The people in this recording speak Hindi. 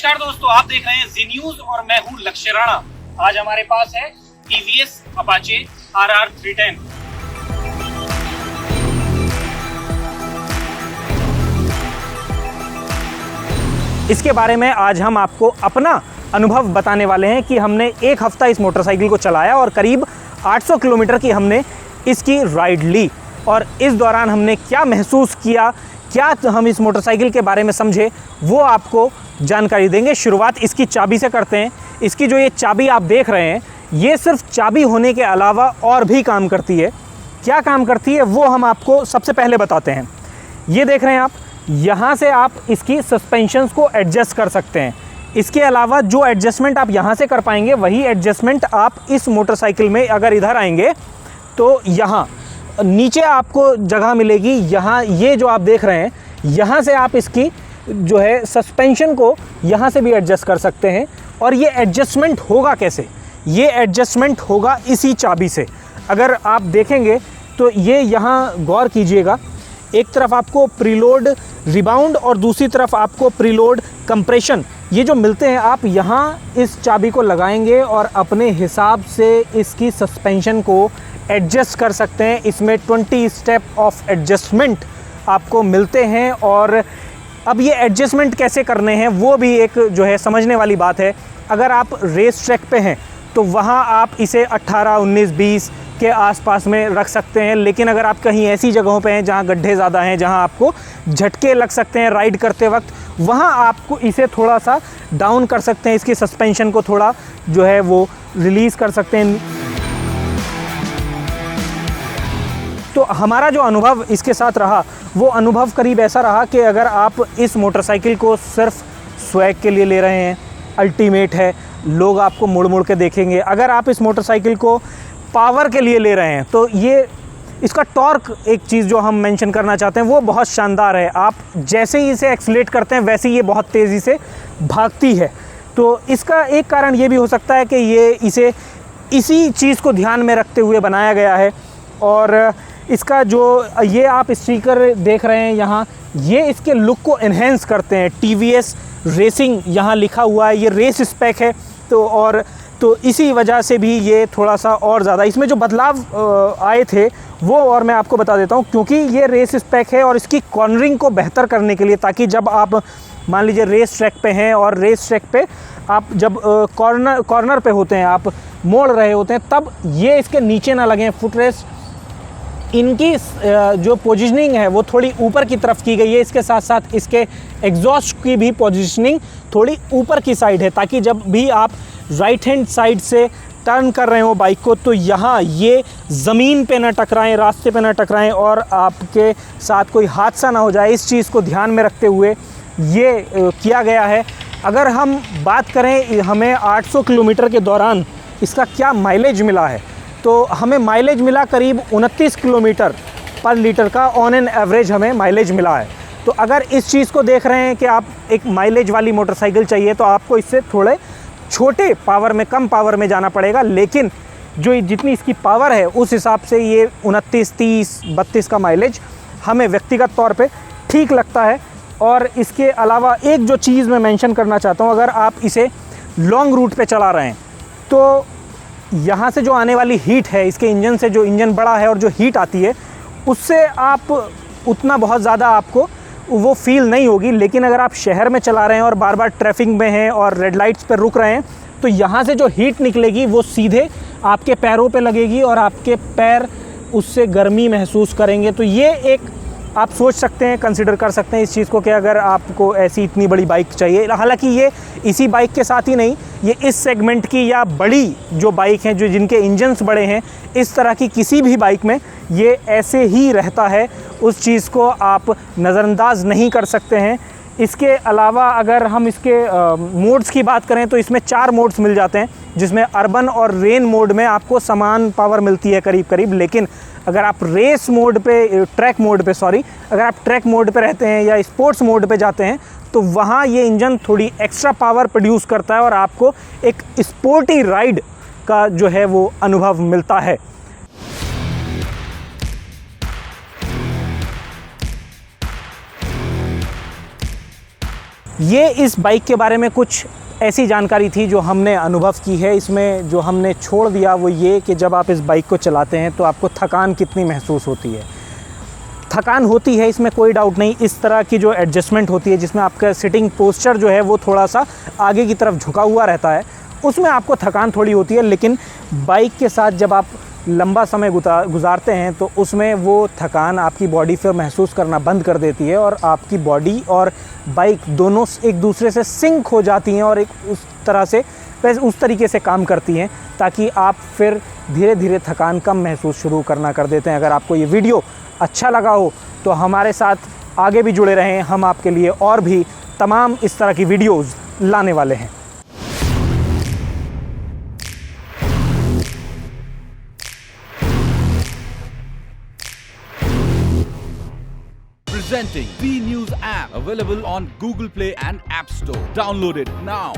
नमस्कार दोस्तों, आप देख रहे हैं जी न्यूज और मैं हूं लक्ष्य राणा। आज हमारे पास है टीवीएस अपाचे RR 310। इसके बारे में आज हम आपको अपना अनुभव बताने वाले हैं कि हमने एक हफ्ता इस मोटरसाइकिल को चलाया और करीब 800 किलोमीटर की हमने इसकी राइड ली और इस दौरान हमने क्या महसूस किया, क्या हम इस मोटरसाइकिल के बारे में समझे, वो आपको जानकारी देंगे। शुरुआत इसकी चाबी से करते हैं। इसकी जो ये चाबी आप देख रहे हैं, ये सिर्फ चाबी होने के अलावा और भी काम करती है। क्या काम करती है वो हम आपको सबसे पहले बताते हैं। ये देख रहे हैं आप, यहाँ से आप इसकी सस्पेंशंस को एडजस्ट कर सकते हैं। इसके अलावा जो एडजस्टमेंट आप यहाँ से कर पाएंगे वही एडजस्टमेंट आप इस मोटरसाइकिल में अगर इधर आएंगे तो यहाँ नीचे आपको जगह मिलेगी। यहाँ ये जो आप देख रहे हैं, यहाँ से आप इसकी जो है सस्पेंशन को यहाँ से भी एडजस्ट कर सकते हैं। और ये एडजस्टमेंट होगा कैसे? ये एडजस्टमेंट होगा इसी चाबी से। अगर आप देखेंगे तो ये यहाँ गौर कीजिएगा, एक तरफ आपको प्रीलोड रिबाउंड और दूसरी तरफ आपको प्रीलोड कंप्रेशन, ये जो मिलते हैं, आप यहाँ इस चाबी को लगाएंगे और अपने हिसाब से इसकी सस्पेंशन को एडजस्ट कर सकते हैं। इसमें 20 स्टेप ऑफ एडजस्टमेंट आपको मिलते हैं। और अब ये एडजस्टमेंट कैसे करने हैं वो भी एक जो है समझने वाली बात है। अगर आप रेस ट्रैक पे हैं तो वहाँ आप इसे 18, 19, 20 के आसपास में रख सकते हैं। लेकिन अगर आप कहीं ऐसी जगहों पे हैं जहाँ गड्ढे ज़्यादा हैं, जहाँ आपको झटके लग सकते हैं राइड करते वक्त, वहाँ आपको इसे थोड़ा सा डाउन कर सकते हैं। इसकी सस्पेंशन को थोड़ा जो है वो रिलीज़ कर सकते हैं। तो हमारा जो अनुभव इसके साथ रहा वो अनुभव करीब ऐसा रहा कि अगर आप इस मोटरसाइकिल को सिर्फ स्वैग के लिए ले रहे हैं, अल्टीमेट है, लोग आपको मुड़ मुड़ के देखेंगे। अगर आप इस मोटरसाइकिल को पावर के लिए ले रहे हैं तो ये इसका टॉर्क, एक चीज़ जो हम मेंशन करना चाहते हैं, वो बहुत शानदार है। आप जैसे ही इसे एक्सीलरेट करते हैं वैसे ही ये बहुत तेज़ी से भागती है। तो इसका एक कारण ये भी हो सकता है कि ये इसे इसी चीज़ को ध्यान में रखते हुए बनाया गया है। और इसका जो ये आप स्टिकर देख रहे हैं यहाँ, ये इसके लुक को एनहेंस करते हैं। TVS रेसिंग यहाँ लिखा हुआ है, ये रेस स्पेक है। तो इसी वजह से भी ये थोड़ा सा और ज़्यादा इसमें जो बदलाव आए थे वो और मैं आपको बता देता हूँ। क्योंकि ये रेस स्पेक है और इसकी कॉर्नरिंग को बेहतर करने के लिए, ताकि जब आप मान लीजिए रेस ट्रैक पे हैं और रेस ट्रैक पे आप जब कॉर्नर पे होते हैं, आप मोड़ रहे होते हैं, तब ये इसके नीचे ना लगें। फुटरेस्ट इनकी जो पोजीशनिंग है वो थोड़ी ऊपर की तरफ की गई है। इसके साथ साथ इसके एग्जॉस्ट की भी पोजीशनिंग थोड़ी ऊपर की साइड है, ताकि जब भी आप राइट हैंड साइड से टर्न कर रहे हो बाइक को तो यहाँ ये ज़मीन पे ना टकराएं, रास्ते पे ना टकराएं और आपके साथ कोई हादसा ना हो जाए। इस चीज़ को ध्यान में रखते हुए ये किया गया है। अगर हम बात करें हमें 800 किलोमीटर के दौरान इसका क्या माइलेज मिला है, तो हमें माइलेज मिला करीब 29 किलोमीटर पर लीटर का ऑन एन एवरेज हमें माइलेज मिला है। तो अगर इस चीज़ को देख रहे हैं कि आप एक माइलेज वाली मोटरसाइकिल चाहिए तो आपको इससे थोड़े छोटे पावर में, कम पावर में जाना पड़ेगा। लेकिन जो जितनी इसकी पावर है उस हिसाब से ये 29, 30, 32 का माइलेज हमें व्यक्तिगत तौर पे ठीक लगता है। और इसके अलावा एक जो चीज़ मैं मेंशन करना चाहता हूँ, अगर आप इसे लॉन्ग रूट पे चला रहे हैं तो यहाँ से जो आने वाली हीट है, इसके इंजन से, जो इंजन बड़ा है और जो हीट आती है, उससे आप उतना बहुत ज़्यादा आपको वो फील नहीं होगी। लेकिन अगर आप शहर में चला रहे हैं और बार बार ट्रैफिक में हैं और रेड लाइट्स पर रुक रहे हैं तो यहाँ से जो हीट निकलेगी वो सीधे आपके पैरों पे लगेगी और आपके पैर उससे गर्मी महसूस करेंगे। तो ये एक आप सोच सकते हैं, कंसिडर कर सकते हैं इस चीज़ को कि अगर आपको ऐसी इतनी बड़ी बाइक चाहिए। हालांकि ये इसी बाइक के साथ ही नहीं, ये इस सेगमेंट की या बड़ी जो बाइक हैं, जो जिनके इंजन्स बड़े हैं, इस तरह की किसी भी बाइक में ये ऐसे ही रहता है। उस चीज़ को आप नज़रअंदाज नहीं कर सकते हैं। इसके अलावा अगर हम इसके मोड्स की बात करें तो इसमें 4 मोड्स मिल जाते हैं, जिसमें अर्बन और रेन मोड में आपको समान पावर मिलती है करीब करीब। लेकिन अगर आप रेस मोड पे, ट्रैक मोड पे सॉरी, अगर आप ट्रैक मोड पे रहते हैं या स्पोर्ट्स मोड पे जाते हैं तो वहाँ ये इंजन थोड़ी एक्स्ट्रा पावर प्रोड्यूस करता है और आपको एक स्पोर्टी राइड का जो है वो अनुभव मिलता है। ये इस बाइक के बारे में कुछ ऐसी जानकारी थी जो हमने अनुभव की है। इसमें जो हमने छोड़ दिया वो ये कि जब आप इस बाइक को चलाते हैं तो आपको थकान कितनी महसूस होती है। थकान होती है, इसमें कोई डाउट नहीं। इस तरह की जो एडजस्टमेंट होती है जिसमें आपका सिटिंग पोस्चर जो है वो थोड़ा सा आगे की तरफ झुका हुआ रहता है, उसमें आपको थकान थोड़ी होती है। लेकिन बाइक के साथ जब आप लंबा समय गुजारते हैं तो उसमें वो थकान आपकी बॉडी फिर महसूस करना बंद कर देती है और आपकी बॉडी और बाइक दोनों एक दूसरे से सिंक हो जाती हैं और एक उस तरीके से काम करती हैं ताकि आप फिर धीरे धीरे थकान कम महसूस शुरू करना कर देते हैं। अगर आपको ये वीडियो अच्छा लगा हो तो हमारे साथ आगे भी जुड़े रहें, हम आपके लिए और भी तमाम इस तरह की वीडियोज़ लाने वाले हैं। Presenting B News app, available on Google Play and App Store. Download it now.